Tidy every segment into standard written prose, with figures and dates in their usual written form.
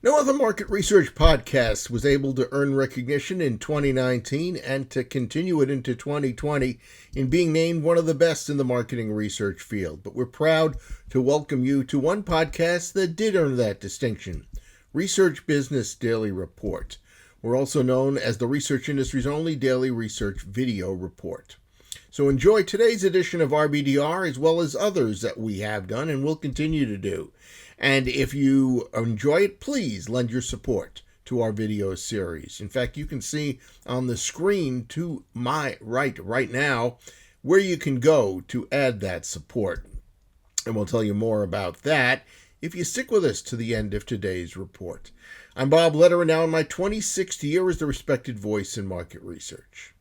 No other market research podcast was able to earn recognition in 2019 and to continue it into 2020 in being named one of the best in the marketing research field. But we're proud to welcome you to one podcast that did earn that distinction, Research Business Daily Report. We're also known as the research industry's only daily research video report. So enjoy today's edition of RBDR as well as others that we have done and will continue to do. And if you enjoy it, please lend your support to our video series. In fact, you can see on the screen to my right now where you can go to add that support. And we'll tell you more about that if you stick with us to the end of today's report. I'm Bob Lederer, now in my 26th year as the respected voice in market research.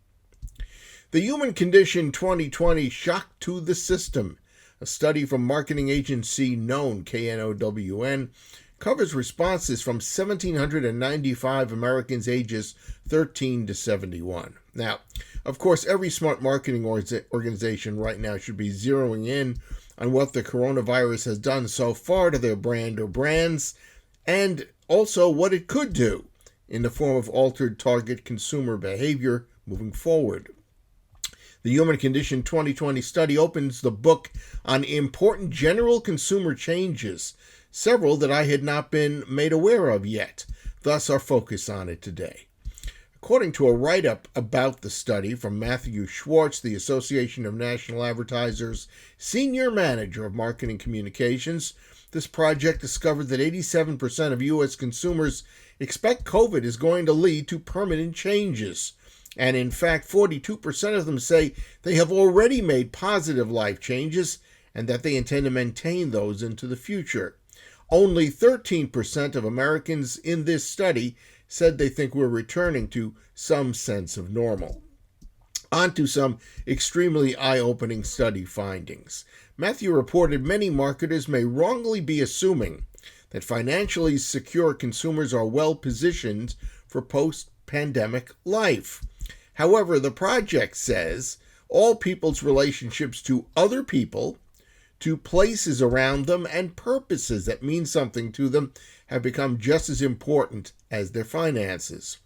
The Human Condition 2020 Shock to the System, a study from marketing agency known, KNOWN, covers responses from 1,795 Americans ages 13 to 71. Now, of course, every smart marketing organization right now should be zeroing in on what the coronavirus has done so far to their brand or brands, and also what it could do in the form of altered target consumer behavior moving forward. The Human Condition 2020 study opens the book on important general consumer changes, several that I had not been made aware of yet, thus our focus on it today. According to a write-up about the study from Matthew Schwartz, the Association of National Advertisers Senior Manager of Marketing Communications, this project discovered that 87% of U.S. consumers expect COVID is going to lead to permanent changes. And in fact, 42% of them say they have already made positive life changes and that they intend to maintain those into the future. Only 13% of Americans in this study said they think we're returning to some sense of normal. On to some extremely eye-opening study findings. Matthew reported many marketers may wrongly be assuming that financially secure consumers are well positioned for post-pandemic life. However, the project says all people's relationships to other people, to places around them, and purposes that mean something to them have become just as important as their finances.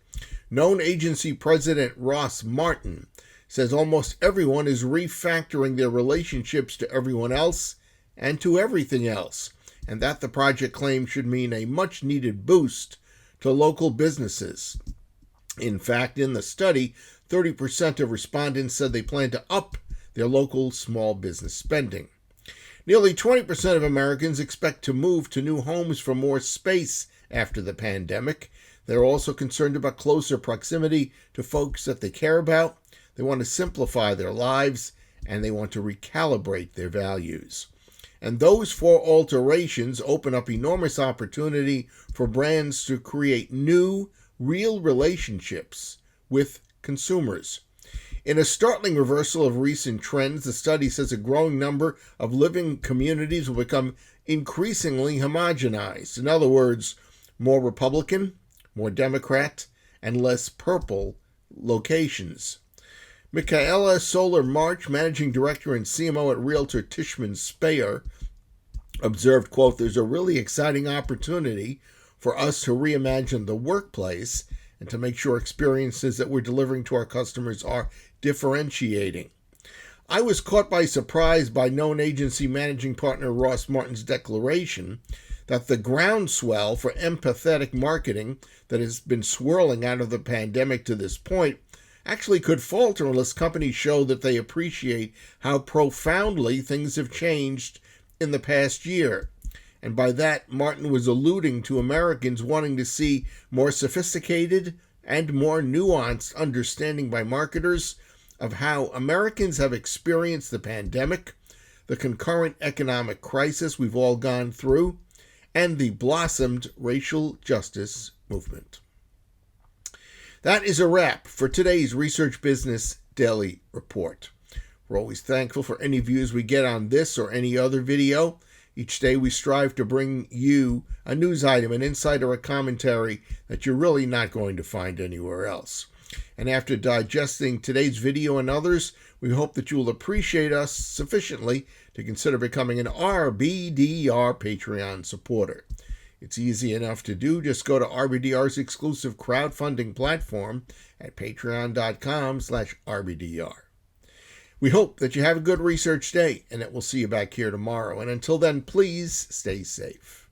Known agency president Ross Martin says almost everyone is refactoring their relationships to everyone else and to everything else, and that the project claims should mean a much-needed boost to local businesses. In fact, in the study, 30% of respondents said they plan to up their local small business spending. Nearly 20% of Americans expect to move to new homes for more space after the pandemic. They're also concerned about closer proximity to folks that they care about. They want to simplify their lives, and they want to recalibrate their values. And those four alterations open up enormous opportunity for brands to create new, real relationships with consumers. In a startling reversal of recent trends, the study says a growing number of living communities will become increasingly homogenized. In other words, more Republican, more Democrat, and less purple locations. Michaela Solar-March, managing director and CMO at Realtor Tishman Speyer, observed, quote, "There's a really exciting opportunity for us to reimagine the workplace and to make sure experiences that we're delivering to our customers are differentiating." I was caught by surprise by known agency managing partner Ross Martin's declaration that the groundswell for empathetic marketing that has been swirling out of the pandemic to this point actually could falter unless companies show that they appreciate how profoundly things have changed in the past year. And by that, Martin was alluding to Americans wanting to see more sophisticated and more nuanced understanding by marketers of how Americans have experienced the pandemic, the concurrent economic crisis we've all gone through, and the blossomed racial justice movement. That is a wrap for today's Research Business Daily Report. We're always thankful for any views we get on this or any other video. Each day we strive to bring you a news item, an insight, or a commentary that you're really not going to find anywhere else. And after digesting today's video and others, we hope that you will appreciate us sufficiently to consider becoming an RBDR Patreon supporter. It's easy enough to do. Just go to RBDR's exclusive crowdfunding platform at patreon.com/RBDR. We hope that you have a good research day and that we'll see you back here tomorrow. And until then, please stay safe.